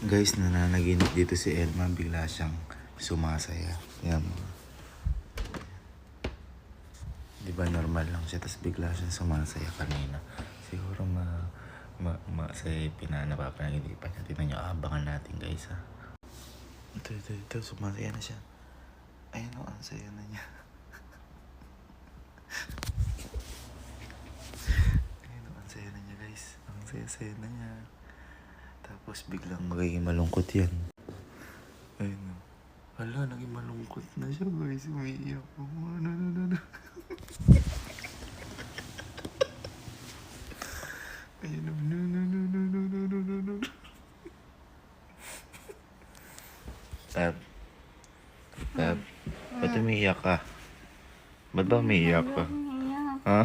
Guys, nananaginip dito si Elma. Bigla siyang sumasaya. Yan. Di ba normal lang siya, tapos bigla siyang sumasaya kanina. Siguro masaya napapanagipan niya. Tingnan niyo, abangan natin guys ha. Ito, sumasaya na siya. Ayun o, ang saya na niya. Ayun o, ang saya na niya guys. Ang saya na niya. Tapos biglang magiging malungkot yan. Ayun o. Hala, naging malungkot na siya guys. Umiiyak po. Ano. Ayun o. No. Tab, ba't umiiyak ka? Ba't ba umiiyak ka? Ha?